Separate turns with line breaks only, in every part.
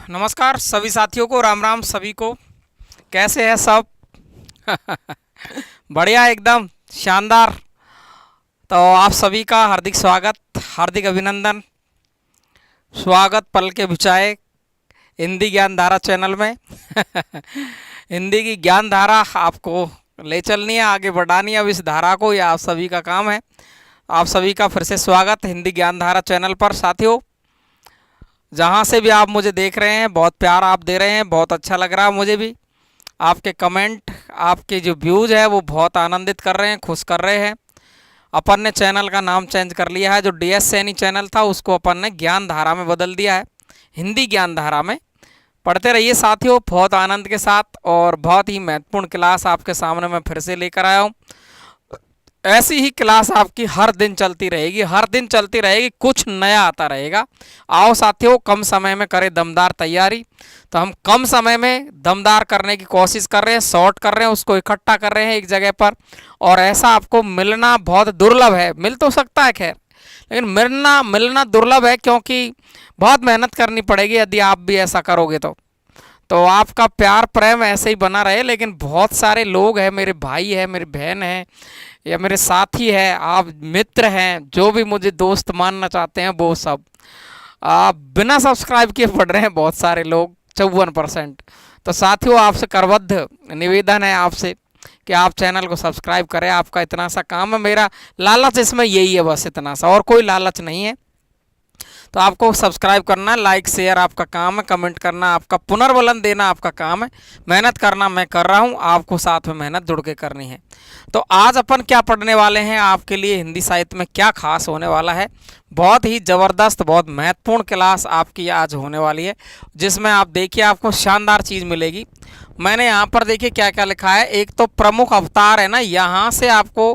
नमस्कार सभी साथियों को, राम राम सभी को। कैसे हैं सब? बढ़िया, एकदम शानदार। तो आप सभी का हार्दिक स्वागत, हार्दिक अभिनंदन, स्वागत पल के बिछाए हिंदी ज्ञान धारा चैनल में। हिंदी की ज्ञान धारा आपको ले चलनी है, आगे बढ़ानी है अब इस धारा को, यह आप सभी का काम है। आप सभी का फिर से स्वागत हिंदी ज्ञान धारा चैनल पर। साथियों, जहाँ से भी आप मुझे देख रहे हैं, बहुत प्यार आप दे रहे हैं, बहुत अच्छा लग रहा है मुझे भी। आपके कमेंट, आपके जो व्यूज़ है वो बहुत आनंदित कर रहे हैं, खुश कर रहे हैं। अपन ने चैनल का नाम चेंज कर लिया है, जो DS सैनी चैनल था उसको अपन ने ज्ञान धारा में बदल दिया है, हिंदी ज्ञान धारा में। पढ़ते रहिए साथियों बहुत आनंद के साथ, और बहुत ही महत्वपूर्ण क्लास आपके सामने मैं फिर से लेकर आया हूँ। ऐसी ही क्लास आपकी हर दिन चलती रहेगी, हर दिन चलती रहेगी, कुछ नया आता रहेगा। आओ साथियों, कम समय में करें दमदार तैयारी। तो हम कम समय में दमदार करने की कोशिश कर रहे हैं, शॉर्ट कर रहे हैं, उसको इकट्ठा कर रहे हैं एक जगह पर। और ऐसा आपको मिलना बहुत दुर्लभ है, मिल तो सकता है खैर, लेकिन मिलना दुर्लभ है, क्योंकि बहुत मेहनत करनी पड़ेगी यदि आप भी ऐसा करोगे तो आपका प्यार प्रेम ऐसे ही बना रहे। लेकिन बहुत सारे लोग हैं, मेरे भाई हैं, मेरी बहन है, या मेरे साथी हैं, आप मित्र हैं, जो भी मुझे दोस्त मानना चाहते हैं, वो सब आप बिना सब्सक्राइब किए पढ़ रहे हैं, बहुत सारे लोग 54%। तो साथियों, आपसे करबद्ध निवेदन है आपसे कि आप चैनल को सब्सक्राइब करें। आपका इतना सा काम है, मेरा लालच इसमें यही है, बस इतना सा, और कोई लालच नहीं है। तो आपको सब्सक्राइब करना, लाइक शेयर आपका काम है, कमेंट करना आपका, पुनर्बलन देना आपका काम है, मेहनत करना मैं कर रहा हूँ, आपको साथ में मेहनत जुड़ के करनी है। तो आज अपन क्या पढ़ने वाले हैं, आपके लिए हिंदी साहित्य में क्या खास होने वाला है। बहुत ही ज़बरदस्त, बहुत महत्वपूर्ण क्लास आपकी आज होने वाली है, जिसमें आप देखिए आपको शानदार चीज़ मिलेगी। मैंने यहाँ पर देखिए क्या क्या लिखा है। एक तो प्रमुख अवतार है ना, यहाँ से आपको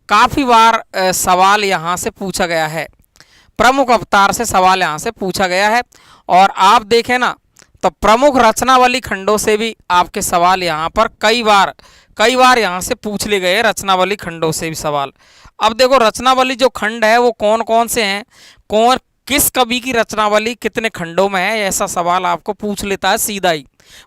काफ़ी बार सवाल यहाँ से पूछा गया है, प्रमुख अवतार से सवाल यहाँ से पूछा गया है। और आप देखें ना, तो प्रमुख रचनावली खंडों से भी आपके सवाल यहाँ पर कई बार यहाँ से पूछ लिए गए, रचनावली खंडों से भी सवाल। अब देखो, रचनावली जो खंड है वो कौन कौन से हैं, कौन किस कवि की रचनावली कितने खंडों में है, ऐसा सवाल आपको पूछ लेता है सीधा ही,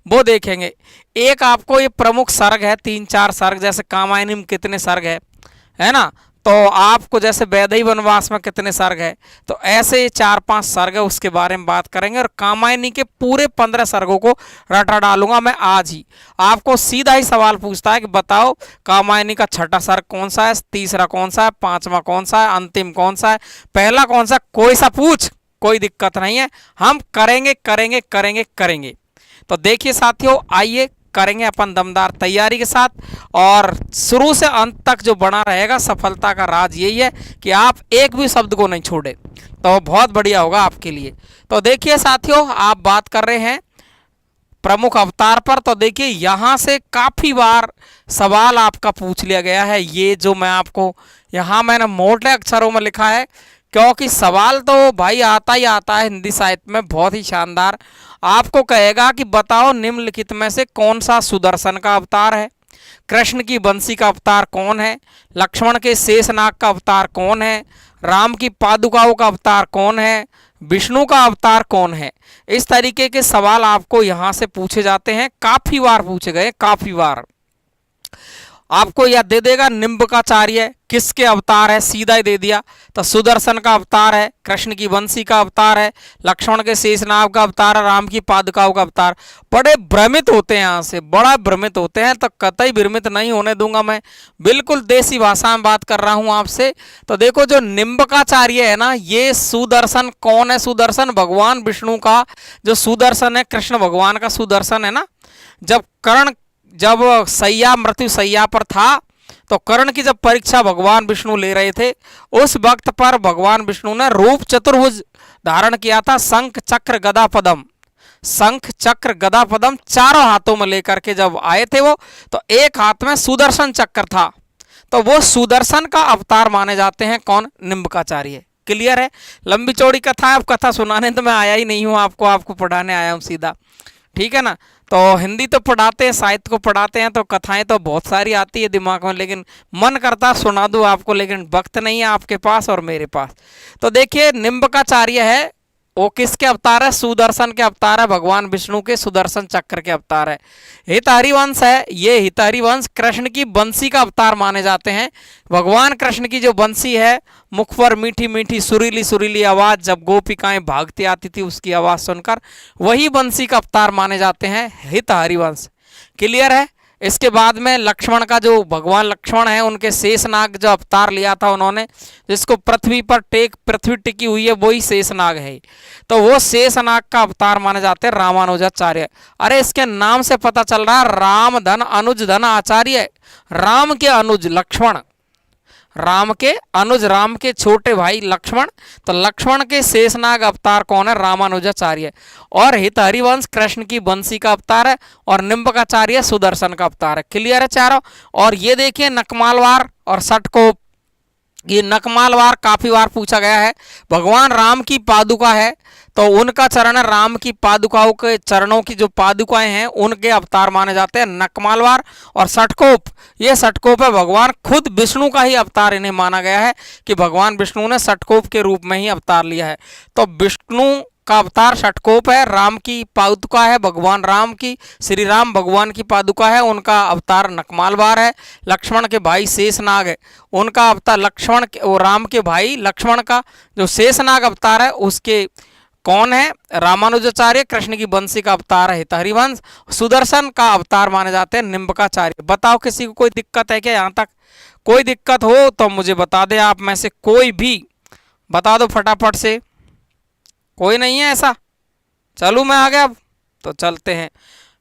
वो देखेंगे। एक आपको ये प्रमुख सर्ग है, 3-4 सर्ग, जैसे कामायनी में कितने सर्ग है ना, तो आपको जैसे वैदेही वनवास में कितने सर्ग है, तो ऐसे 4-5 सर्ग है, उसके बारे में बात करेंगे। और कामायनी के पूरे 15 सर्गों को रटा डालूंगा मैं आज ही। आपको सीधा ही सवाल पूछता है कि बताओ कामायनी का छठा सर्ग कौन सा है, तीसरा कौन सा है, पांचवा कौन सा है, अंतिम कौन सा है, पहला कौन सा, कोई सा पूछ, कोई दिक्कत नहीं है, हम करेंगे करेंगे करेंगे करेंगे। तो देखिए साथियों, आइए करेंगे अपन दमदार तैयारी के साथ, और शुरू से अंत तक जो बना रहेगा, सफलता का राज यही है कि आप एक भी शब्द को नहीं छोड़े, तो बहुत बढ़िया होगा आपके लिए। तो देखिए साथियों, आप बात कर रहे हैं प्रमुख अवतार पर, तो देखिए यहाँ से काफ़ी बार सवाल आपका पूछ लिया गया है। ये जो मैं आपको यहाँ मैंने मोटे अक्षरों में लिखा है, क्योंकि सवाल तो भाई आता ही आता है हिंदी साहित्य में, बहुत ही शानदार। आपको कहेगा कि बताओ निम्नलिखित में से कौन सा सुदर्शन का अवतार है, कृष्ण की बंसी का अवतार कौन है, लक्ष्मण के शेषनाग का अवतार कौन है, राम की पादुकाओं का अवतार कौन है, विष्णु का अवतार कौन है। इस तरीके के सवाल आपको यहाँ से पूछे जाते हैं, काफ़ी बार पूछे गए, काफ़ी बार। आपको यह दे देगा निम्बकाचार्य किसके अवतार है, सीधा ही दे दिया। तो सुदर्शन का अवतार है, कृष्ण की बंसी का अवतार है, लक्ष्मण के शेषनाग का अवतार है, राम की पादुकाओं का अवतार। बड़े भ्रमित होते हैं, यहाँ से बड़ा भ्रमित होते हैं, तो कतई भ्रमित नहीं होने दूंगा मैं, बिल्कुल देसी भाषा में बात कर रहा हूँ आपसे। तो देखो, जो निम्बकाचार्य है ना, ये सुदर्शन कौन है, सुदर्शन भगवान विष्णु का जो सुदर्शन है, कृष्ण भगवान का सुदर्शन है ना। जब सैया मृत्यु सैया पर था, तो कर्ण की जब परीक्षा भगवान विष्णु ले रहे थे, उस वक्त पर भगवान विष्णु ने रूप चतुर्भुज धारण किया था, शंख चक्र गदा पद्म, शंख चक्र गदा पद्म चारों हाथों में लेकर के जब आए थे वो, तो एक हाथ में सुदर्शन चक्र था, तो वो सुदर्शन का अवतार माने जाते हैं कौन, निम्बकाचार्य। क्लियर है? लंबी चौड़ी कथा है, अब कथा सुनाने तो मैं आया ही नहीं हूँ, आपको पढ़ाने आया हूँ सीधा, ठीक है ना। तो हिंदी तो पढ़ाते हैं, साहित्य को पढ़ाते हैं, तो कथाएं तो बहुत सारी आती है दिमाग में, लेकिन मन करता सुना दूं आपको, लेकिन वक्त नहीं है आपके पास और मेरे पास। तो देखिए, निम्बकाचार्य है वो किसके अवतार है? सुदर्शन के अवतार है, भगवान विष्णु के सुदर्शन चक्र के अवतार है। हित हरिवंश है, ये हित हरिवंश कृष्ण की बंसी का अवतार माने जाते हैं। भगवान कृष्ण की जो बंसी है, मुख पर मीठी मीठी सुरीली सुरीली आवाज, जब गोपिकाएं भागती आती थी उसकी आवाज सुनकर, वही बंसी का अवतार माने जाते हैं हित हरिवंश। क्लियर है? इसके बाद में लक्ष्मण का, जो भगवान लक्ष्मण है, उनके शेषनाग जो अवतार लिया था उन्होंने, जिसको पृथ्वी पर पृथ्वी टिकी हुई है वही शेषनाग है। तो वो शेषनाग का अवतार माने जाते हैं रामानुजाचार्य। अरे इसके नाम से पता चल रहा है राम धन अनुज धन आचार्य। राम के अनुज लक्ष्मण, राम के अनुज, राम के छोटे भाई लक्ष्मण, तो लक्ष्मण के शेषनाग अवतार कौन है? रामानुजाचार्य। और हित हरिवंश कृष्ण की बंसी का अवतार है, और निम्बकाचार्य सुदर्शन का अवतार है। क्लियर है चारों? और ये देखिए नकमालवार और सटकोप, ये नकमालवार काफी बार पूछा गया है। भगवान राम की पादुका है, तो उनका चरण है, राम की पादुकाओं के चरणों की जो पादुकाएं हैं उनके अवतार माने जाते हैं नकमालवार। और सटकोप, ये सटकोप है, भगवान खुद विष्णु का ही अवतार इन्हें माना गया है कि भगवान विष्णु ने सटकोप के रूप में ही अवतार लिया है। तो विष्णु का अवतार षटकोप है, राम की पादुका है, भगवान राम की, श्री राम भगवान की पादुका है, उनका अवतार नकमालवार है। लक्ष्मण के भाई शेषनाग है, उनका अवतार लक्ष्मण और राम के भाई लक्ष्मण का जो शेषनाग अवतार है उसके कौन है? रामानुजाचार्य। कृष्ण की बंसी का अवतार है हित हरिवंश। सुदर्शन का अवतार माने जाते हैं निम्बकाचार्य। बताओ किसी को कोई दिक्कत है क्या? यहाँ तक कोई दिक्कत हो तो मुझे बता दे, आप में से कोई भी बता दो फटाफट से। कोई नहीं है ऐसा? चलूँ मैं आगे अब? तो चलते हैं,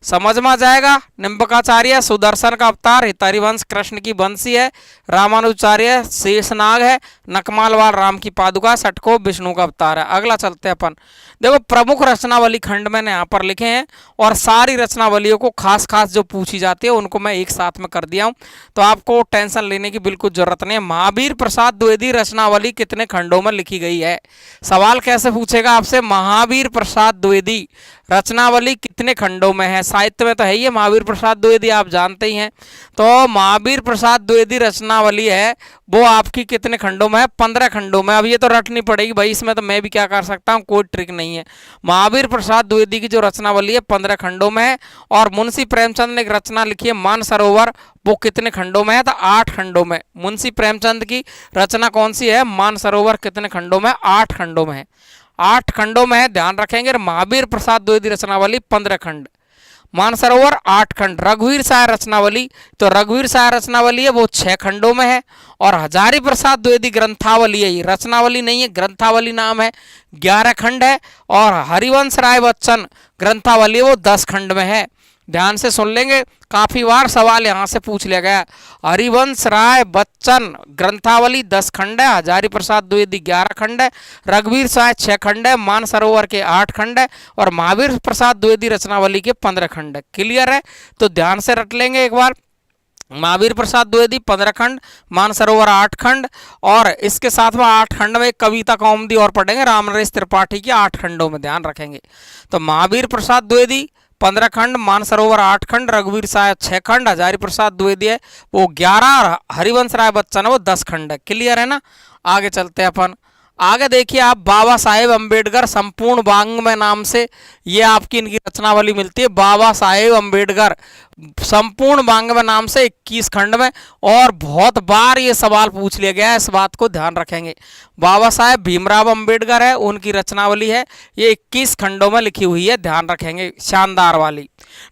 समझ में आ जाएगा। निम्बकाचार्य सुदर्शन का अवतार, हित हरिवंश कृष्ण की बंसी है, रामानुजाचार्य शेषनाग है, नकमालवार राम की पादुका, सटकोप विष्णु का अवतार है। अगला चलते हैं अपन। देखो प्रमुख रचनावली खंड मैंने यहाँ पर लिखे हैं, और सारी रचनावलियों को खास खास जो पूछी जाती है उनको मैं एक साथ में कर दिया हूँ, तो आपको टेंशन लेने की बिल्कुल जरूरत नहीं है। महावीर प्रसाद द्विवेदी रचनावली कितने खंडों में लिखी गई है? सवाल कैसे पूछेगा आपसे? महावीर प्रसाद द्विवेदी रचनावली कितने खंडों में है? साहित्य में तो है ही है महावीर प्रसाद द्विवेदी, आप जानते ही हैं। तो महावीर प्रसाद द्विवेदी रचनावली है वो आपकी कितने खंडों में है? 15 खंडों में। अब ये तो रटनी पड़ेगी भाई, इसमें तो मैं भी क्या कर सकता हूँ, कोई ट्रिक नहीं है। महावीर प्रसाद द्विवेदी की जो रचनावली है 15 खंडों में है। और मुंशी प्रेमचंद ने एक रचना लिखी है मानसरोवर, वो कितने खंडों में है? तो 8 खंडों में। मुंशी प्रेमचंद की रचना कौन सी है? मानसरोवर कितने खंडों में? 8 खंडों में है। 8 खंडों में है, ध्यान रखेंगे। महावीर प्रसाद द्विवेदी रचनावली 15 खंड, मानसरोवर 8 खंड। रघुवीर साय रचनावली, तो रघुवीर साय रचनावली है वो 6 खंडों में है। और हजारी प्रसाद द्विवेदी ग्रंथावली है, ये रचनावली नहीं है, ग्रंथावली नाम है, 11 खंड है। और हरिवंश राय बच्चन ग्रंथावली वो 10 खंड में है। ध्यान से सुन लेंगे, काफी बार सवाल यहाँ से पूछ लिया गया। हरिवंश राय बच्चन ग्रंथावली 10 खंड है, हजारी प्रसाद द्विवेदी 11 खंड है, रघुवीर साय 6 खंड है, मानसरोवर के 8 खंड है, और महावीर प्रसाद द्विवेदी रचनावली के 15 खंड है। क्लियर है? तो ध्यान से रट लेंगे एक बार। महावीर प्रसाद द्विवेदी 15 खंड, मानसरोवर 8 खंड, और इसके साथ में 8 खंड में कविता कौमुदी और पढ़ेंगे रामनरेश त्रिपाठी की 8 खंडों में, ध्यान रखेंगे। तो महावीर प्रसाद द्विवेदी 15 खंड, मानसरोवर 8 खंड, रघुवीर साय 6 खंड, हजारी प्रसाद द्विवेदी है वो 11, और हरिवंश राय बच्चन है वो 10 खंड है। क्लियर है ना? आगे चलते हैं अपन। आगे देखिए आप, बाबा साहेब अम्बेडकर संपूर्ण वाङ्मय नाम से ये आपकी इनकी रचनावली मिलती है। बाबा साहेब अम्बेडकर संपूर्ण वाङ्मय नाम से 21 खंड में। और बहुत बार ये सवाल पूछ लिया गया है, इस बात को ध्यान रखेंगे। बाबा साहेब भीमराव अम्बेडकर है, उनकी रचनावली है, ये 21 खंडों में लिखी हुई है, ध्यान रखेंगे, शानदार वाली।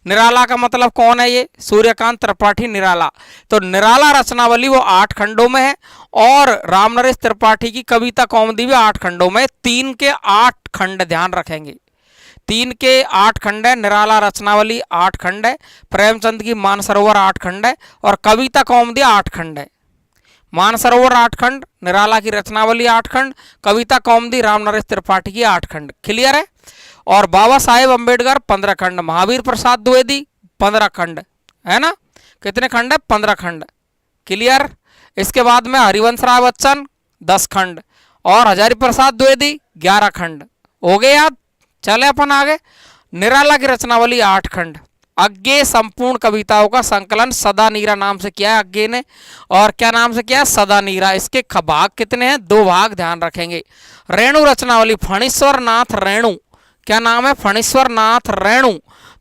निराला का मतलब कौन है? ये सूर्यकांत त्रिपाठी निराला। तो निराला रचनावली वो 8 खंडों में है। और रामनरेश त्रिपाठी की कविता कौमुदी भी 8 खंडों में, 3 के 8 खंड, ध्यान रखेंगे, 3 के 8 खंड है। निराला रचनावली 8 खंड है, प्रेमचंद की मानसरोवर 8 खंड है, और कविता कौमुदी 8 खंड है। मानसरोवर 8 खंड, निराला की रचनावली 8 खंड, कविता कौमुदी रामनरेश त्रिपाठी की 8 खंड। क्लियर है? और बाबा साहेब अम्बेडकर 15 खंड, महावीर प्रसाद द्विवेदी 15 खंड, है ना? कितने खंड है? 15 खंड। क्लियर? इसके बाद में हरिवंश राय बच्चन 10 खंड, और हजारी प्रसाद द्विवेदी 11 खंड। हो गए याद? चले अपन आगे। निराला की रचनावली 8 खंड। अज्ञे संपूर्ण कविताओं का संकलन सदा नीरा नाम से किया है अज्ञे ने, और क्या नाम से किया है? सदा नीरा। इसके भाग कितने हैं? 2 भाग, ध्यान रखेंगे। रेणु रचनावली फणीश्वर नाथ रेणु, क्या नाम है? फणीश्वर नाथ रेणु।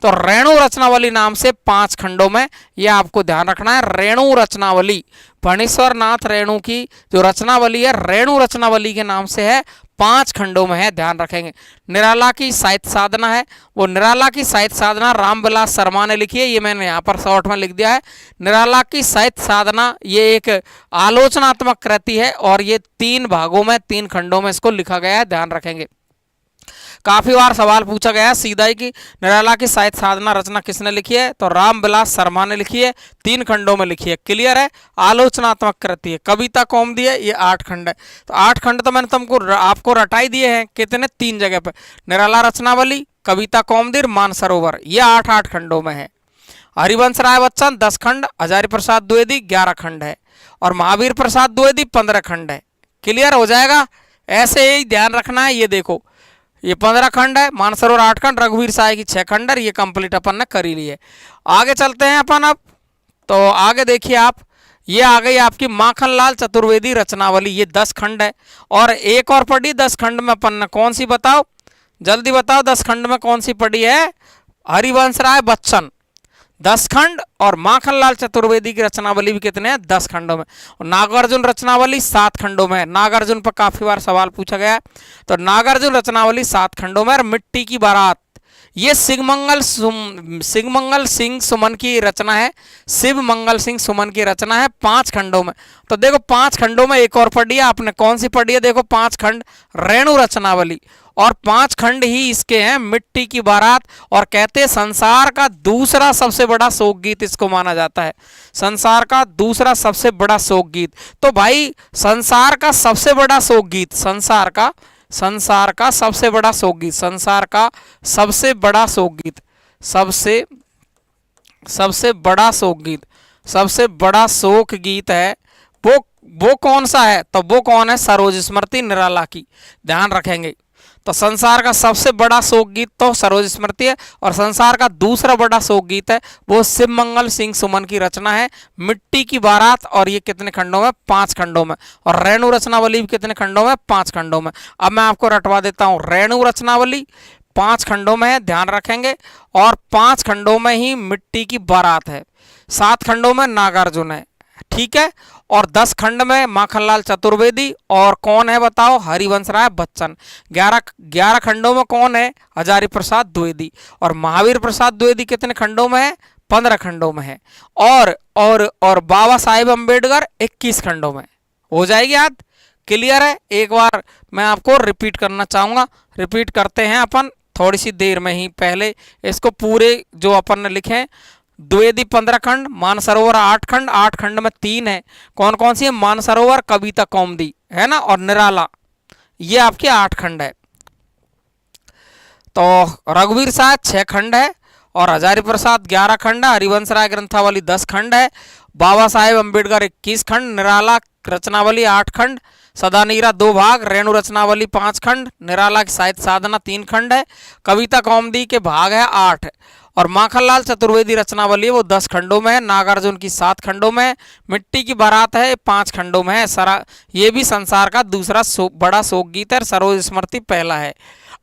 तो रेणु रचनावली नाम से 5 खंडों में, यह आपको ध्यान रखना है। रेणु रचनावली, फणीश्वर नाथ रेणु की जो रचनावली है रेणु रचनावली के नाम से है, 5 खंडों में है, ध्यान रखेंगे। निराला की साहित्य साधना है, वो निराला की साहित्य साधना रामविलास शर्मा ने लिखी है, ये मैंने यहाँ पर शॉर्ट में लिख दिया है। निराला की साहित्य साधना ये एक आलोचनात्मक कृति है और ये 3 भागों में, 3 खंडों में इसको लिखा गया है, ध्यान रखेंगे। काफी बार सवाल पूछा गया है सीधा ही कि निराला की साहित्य साधना रचना किसने लिखी है? तो रामविलास शर्मा ने लिखी है, 3 खंडों में लिखी है, क्लियर है। आलोचनात्मक कृति है, कविता कौमुदी है, ये 8 खंड है। तो 8 खंड तो मैंने तुमको आपको रटाई दिए हैं, कितने? 3 जगह पर, निराला रचनावली, कविता कौमुदी, मानसरोवर, ये 8 खंडों में है। हरिवंश राय बच्चन 10 खंड, हजारी प्रसाद द्विवेदी 11 खंड है, और महावीर प्रसाद द्विवेदी 15 खंड है, क्लियर हो जाएगा। ऐसे ही ध्यान रखना है। ये देखो, ये 15 खंड है, मानसरोवर 8 खंड, रघुवीर साय की 6 खंड, ये कंप्लीट अपन ने कर ही ली है। आगे चलते हैं अपन अब। तो आगे देखिए आप, ये आ गई आपकी माखनलाल चतुर्वेदी रचनावली, ये 10 खंड है। और एक और पढ़ी 10 खंड में अपन ने, कौन सी बताओ? जल्दी बताओ, 10 खंड में कौन सी पढ़ी है? हरिवंश राय बच्चन 10 खंड, और माखनलाल चतुर्वेदी की रचनावली भी कितने हैं? 10 खंडों में। और नागार्जुन रचनावली 7 खंडों में है। नागार्जुन पर काफी बार सवाल पूछा गया है, तो नागार्जुन रचनावली 7 खंडों में। और मिट्टी की बारात, ये शिवमंगल सिंह सुमन की रचना है, शिव मंगल सिंह सुमन की रचना है, 5 खंडों में। तो देखो 5 खंडों में एक और पढ़ी है आपने, कौन सी पढ़ी है? देखो 5 खंड रेणु रचनावली, और 5 खंड ही इसके हैं मिट्टी की बारात। और कहते हैं संसार का दूसरा सबसे बड़ा शोक गीत इसको माना जाता है, संसार का दूसरा सबसे बड़ा शोक गीत। तो भाई संसार का सबसे बड़ा शोक गीत, संसार का सबसे बड़ा शोक गीत, संसार का सबसे बड़ा शोक गीत, सबसे बड़ा शोक गीत, सबसे बड़ा शोक गीत है वो कौन सा है? तो वो कौन है? सरोज स्मृति निराला की, ध्यान रखेंगे। तो संसार का सबसे बड़ा शोक गीत तो सरोज स्मृति है, और संसार का दूसरा बड़ा शोक गीत है वो शिव मंगल सिंह सुमन की रचना है, मिट्टी की बारात। और ये कितने खंडों में? 5 खंडों में। और रेणु रचनावली भी कितने खंडों में? 5 खंडों में। अब मैं आपको रटवा देता हूँ, रेणु रचनावली 5 खंडों में है, ध्यान रखेंगे। और 5 खंडों में ही मिट्टी की बारात है, 7 खंडों में नागार्जुन है, ठीक है। और 10 खंड में माखनलाल चतुर्वेदी, और कौन है बताओ? हरिवंश राय बच्चन। 11 खंडों में कौन है? हजारी प्रसाद द्विवेदी। और महावीर प्रसाद द्विवेदी कितने खंडों में है? 15 खंडों में है। और बाबा साहेब अम्बेडकर 21 खंडों में। हो जाएगी याद, क्लियर है। एक बार मैं आपको रिपीट करना चाहूंगा, रिपीट करते हैं अपन थोड़ी सी देर में ही। पहले इसको पूरे जो अपन ने लिखे, द्विवेदी 15 खंड, मानसरोवर 8 खंड, 8 खंड में 3 है, कौन कौन सी है? मानसरोवर, कविता कौमुदी है ना, और निराला, ये आपके 8 खंड है। तो रघुवीर साय 6 खंड है, और हजारी प्रसाद 11 खंड है, हरिवंश राय ग्रंथावली 10 खंड है, बाबा साहेब अम्बेडकर 21 खंड, निराला रचनावली 8 खंड, सदानीरा 2 भाग, रेणु रचनावली 5 खंड, निराला की साहित्य साधना 3 खंड है, कविता कौमुदी के भाग है 8, और माखनलाल चतुर्वेदी रचनावली है वो 10 खंडों में है, नागार्जुन की 7 खंडों में है, मिट्टी की बारात है 5 खंडों में है, ये भी संसार का दूसरा बड़ा शोक गीत है, सरोज स्मृति पहला है।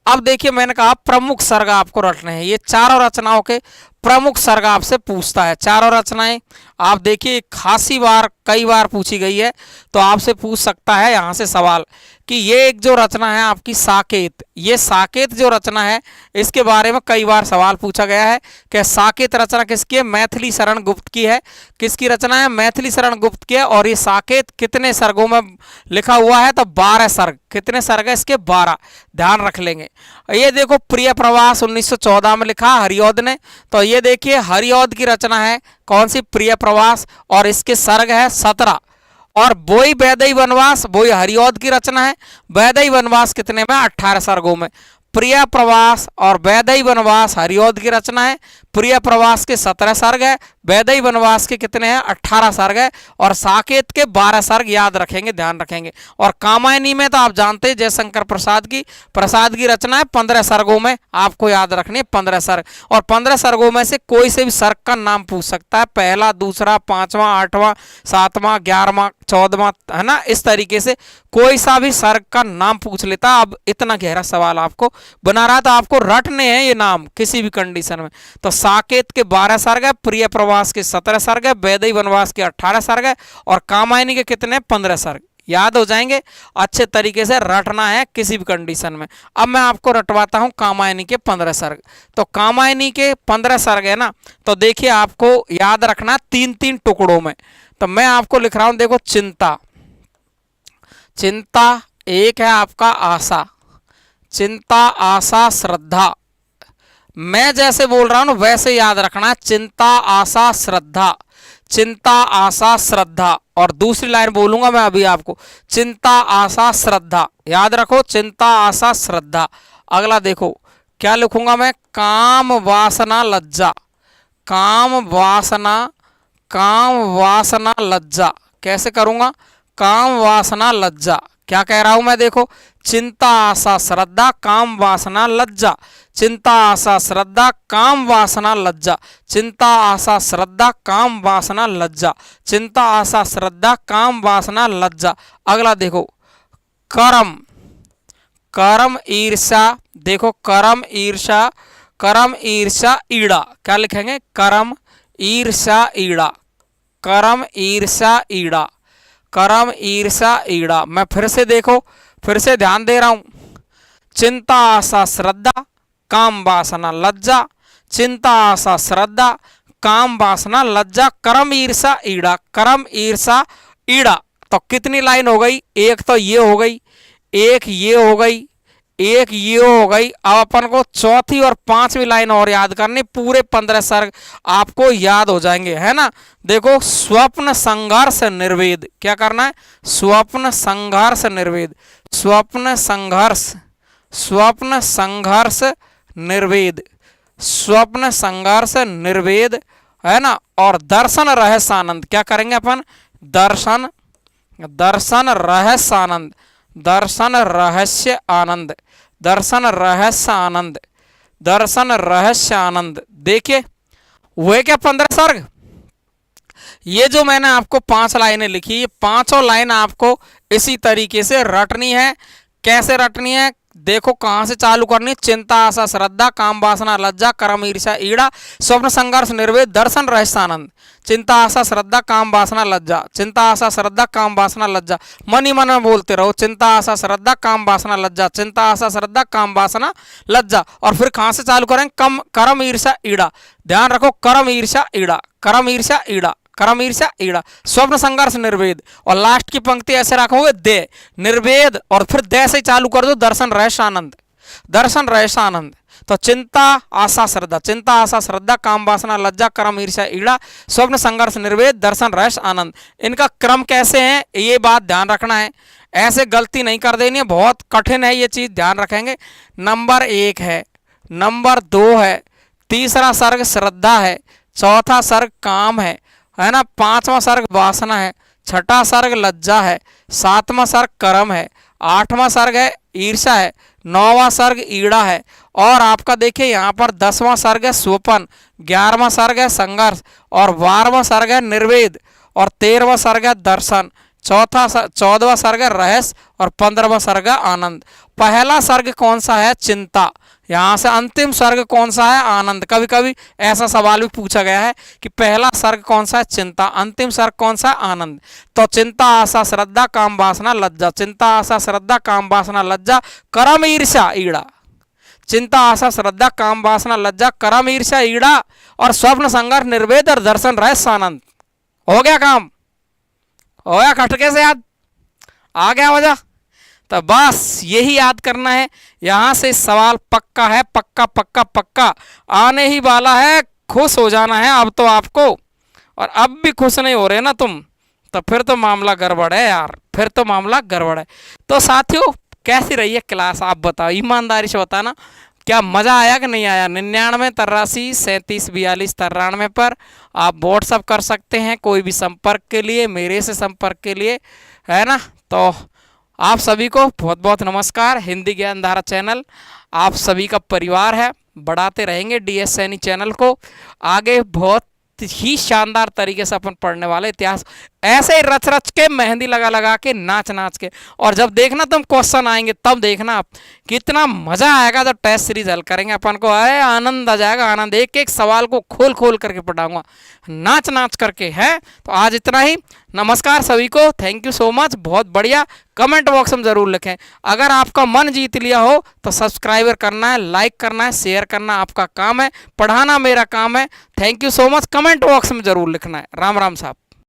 अब देखिए मैंने कहा प्रमुख सर्ग आपको रटने हैं, ये चारों रचनाओं के प्रमुख सर्ग आपसे पूछता है। चारों रचनाएं आप देखिए खासी बार कई बार पूछी गई है, तो आपसे पूछ सकता है यहाँ से सवाल कि ये एक जो रचना है आपकी साकेत, ये साकेत जो रचना है इसके बारे में कई बार सवाल पूछा गया है कि साकेत रचना किसकी है? मैथिली शरण गुप्त की है। किसकी रचना है? मैथिली शरण गुप्त की है। और ये साकेत कितने सर्गों में लिखा हुआ है? तो 12 सर्ग। कितने सर्ग है इसके? 12, ध्यान रख लेंगे। ये देखो प्रिय प्रवास 1914 में लिखा हरिऔध ने, तो ये देखिए हरिऔध की रचना है कौन सी? प्रिय प्रवास, और इसके सर्ग है 17। और बोई वैदेही वनवास, बोई हरिऔध की रचना है, वैदेही वनवास कितने में? 18 सर्गों में। प्रिय प्रवास और वैदेही वनवास हरिऔध की रचना है, प्रिय प्रवास के 17 सर्ग है, वैदेही वनवास के कितने हैं, 18 सर्ग है, और साकेत के 12 सर्ग याद रखेंगे, ध्यान रखेंगे। और कामायनी में तो आप जानते हैं जयशंकर प्रसाद की रचना है, 15 सर्गों में आपको याद रखनी है 15 सर्ग। और 15 सर्गों में से कोई से भी सर्ग का नाम पूछ सकता है, पहला, दूसरा, 5वां, 8वां, 7वां, 11वां, 14वां, है ना, इस तरीके से कोई सा भी सर्ग का नाम पूछ लेता। अब इतना गहरा सवाल आपको बना रहा था, आपको रटने हैं ये नाम किसी भी कंडीशन में। तो साकेत के 12 सर्ग है, प्रिय प्रवास के 17 सर्ग है, वैदेही वनवास के 18 सर्ग है, और कामायनी के कितने, 15 सर्ग। याद हो जाएंगे, अच्छे तरीके से रटना है किसी भी कंडीशन में। अब मैं आपको रटवाता हूं कामायनी के 15 सर्ग। तो कामायनी के 15 सर्ग है ना, तो देखिए आपको याद रखना 3-3 टुकड़ों में। तो मैं आपको लिख रहा हूं, देखो, चिंता, चिंता एक है आपका आशा, चिंता, आशा, श्रद्धा। मैं जैसे बोल रहा हूं वैसे याद रखना, चिंता, आशा, श्रद्धा, चिंता, आशा, श्रद्धा। और दूसरी लाइन बोलूंगा मैं अभी आपको, चिंता, आशा, श्रद्धा, याद रखो, चिंता, आशा, श्रद्धा। अगला देखो क्या लिखूंगा मैं, काम, वासना, लज्जा, काम, वासना, काम, वासना, लज्जा। कैसे करूंगा, काम, वासना, लज्जा। क्या कह रहा हूं मैं, देखो, चिंता, आशा, श्रद्धा, काम, वासना, लज्जा, चिंता, आशा, श्रद्धा, काम, वासना, लज्जा, चिंता, आशा, श्रद्धा, काम, वासना, लज्जा, चिंता, आशा, श्रद्धा, काम, वासना, लज्जा। अगला देखो, कर्म, कर्म, ईर्ष्या, देखो, कर्म, ईर्ष्या, कर्म, ईर्ष्या, ईड़ा। क्या लिखेंगे, कर्म, ईर्ष्या, ईड़ा, कर्म, ईर्ष्या, ईड़ा, कर्म, ईर्ष्या, ईड़ा। मैं फिर से देखो, फिर से ध्यान दे रहा हूं, चिंता, आशा, श्रद्धा, काम, वासना, लज्जा, चिंता, आशा, श्रद्धा, काम, वासना, लज्जा, कर्म, ईर्ष्या, ईड़ा, कर्म, ईर्ष्या, ईड़ा। तो कितनी लाइन हो गई, एक तो ये हो गई, एक ये हो गई, एक ये हो गई। अब अपन को चौथी और 5वीं लाइन और याद करनी, पूरे 15 सर्ग आपको याद हो जाएंगे, है ना। देखो, स्वप्न, संघर्ष, निर्वेद। क्या करना है, स्वप्न, संघर्ष, निर्वेद, स्वप्न, संघर्ष, स्वप्न, संघर्ष, निर्वेद, स्वप्न, संघर्ष, निर्वेद, है ना। और दर्शन, रहस्य, आनंद। क्या करेंगे अपन, दर्शन, दर्शन, रहस्य, आनंद, दर्शन, रहस्य, आनंद, दर्शन, रहस्य, आनंद, दर्शन, रहस्य, आनंद। देखिए हुए क्या 15 सर्ग। ये जो मैंने आपको 5 लाइनें लिखी, ये पांचों लाइन आपको इसी तरीके से रटनी है। कैसे रटनी है, देखो कहां से चालू करनी है, चिंता, आशा, श्रद्धा, काम, वासना, लज्जा, कर्म, ईर्ष्या, ईड़ा, स्वप्न, संघर्ष, निर्वेद, दर्शन, रहस्य, आनंद। चिंता, आशा, श्रद्धा, काम, वासना, लज्जा, चिंता, आशा, श्रद्धा, काम, वासना, लज्जा। मन ही मन में बोलते रहो, चिंता, आशा, श्रद्धा, काम, वासना, लज्जा, चिंता, आशा, श्रद्धा, काम, वासना, लज्जा। और फिर कहां से चालू करें, कर्म, ईर्ष्या, ईड़ा। ध्यान रखो, कर्म, ईर्ष्या, ईड़ा, कर्म, ईर्ष्या, ईड़ा, कर्म, ईर्ष्या, ईड़ा, स्वप्न, संघर्ष, निर्वेद। और लास्ट की पंक्ति ऐसे रखोगे, दे, निर्वेद, और फिर दे से चालू कर दो, दर्शन, रहस्य, आनंद, दर्शन, रहस्य, आनंद। तो चिंता, आशा, श्रद्धा, चिंता, आशा, श्रद्धा, काम, वासना, लज्जा, कर्म, ईर्ष्या, ईड़ा, स्वप्न, संघर्ष, निर्वेद, दर्शन, रहस्य, आनंद। इनका क्रम कैसे है, ये बात ध्यान रखना है, ऐसे गलती नहीं कर देनी है, बहुत कठिन है ये चीज, ध्यान रखेंगे। नंबर 1 है, नंबर 2 है, तीसरा सर्ग श्रद्धा है, चौथा सर्ग काम है ना, 5वां सर्ग वासना है, छठा सर्ग लज्जा है, 7वां सर्ग कर्म है, 8वां सर्ग है ईर्ष्या है, 9वां सर्ग ईड़ा है, और आपका देखिए यहाँ पर 10वां सर्ग है स्वपन, 11वां सर्ग है संघर्ष, और 12वां सर्ग है निर्वेद, और 13वां सर्ग है दर्शन, 14वां सर्ग है रहस्य, और 15वां सर्ग है आनंद। पहला सर्ग कौन सा है, चिंता। यहाँ से अंतिम सर्ग कौन सा है, आनंद। कभी कभी ऐसा सवाल भी पूछा गया है कि पहला सर्ग कौन सा है, चिंता, अंतिम सर्ग कौन सा है, आनंद। तो चिंता, आशा, श्रद्धा, काम, वासना, लज्जा, चिंता, आशा, श्रद्धा, काम, वासना, लज्जा, कर्म, ईर्ष्या, ईड़ा, चिंता, आशा, श्रद्धा, काम, वासना, लज्जा, कर्म, ईर्ष्या, ईड़ा, और स्वप्न, संघर्ष, निर्वेद, और दर्शन, रहस्य, आनंद। हो गया काम, हो गया खटके से याद आ गया मजा। तो बस यही याद करना है, यहां से सवाल पक्का है, पक्का पक्का पक्का आने ही वाला है। खुश हो जाना है अब तो आपको, और अब भी खुश नहीं हो रहे ना तुम, तो फिर तो मामला गड़बड़ है यार, फिर तो मामला गड़बड़ है। तो साथियों कैसी रही है क्लास, आप बताओ, ईमानदारी से बताना क्या मज़ा आया कि नहीं आया? 99 83 37 42 93 पर आप व्हाट्सअप कर सकते हैं कोई भी संपर्क के लिए, मेरे से संपर्क के लिए, है ना। तो आप सभी को बहुत बहुत नमस्कार। हिंदी ज्ञान धारा चैनल आप सभी का परिवार है, बढ़ाते रहेंगे डीएस सैनी चैनल को आगे। बहुत ही शानदार तरीके से अपन पढ़ने वाले इतिहास, ऐसे ही रच रच के, मेहंदी लगा लगा के, नाच नाच के। और जब देखना तुम क्वेश्चन आएंगे तब देखना आप कितना मजा आएगा जब टेस्ट सीरीज हल करेंगे अपन को। अरे आनंद आ जाएगा, आनंद। एक एक सवाल को खोल खोल करके पढ़ाऊंगा, नाच नाच करके, है। तो आज इतना ही। नमस्कार सभी को, थैंक यू सो मच। बहुत बढ़िया। कमेंट बॉक्स में ज़रूर लिखें। अगर आपका मन जीत लिया हो तो सब्सक्राइबर करना है, लाइक करना है, शेयर करना आपका काम है, पढ़ाना मेरा काम है। Thank you so much. Comment box में ज़रूर लिखना है। राम राम साहब।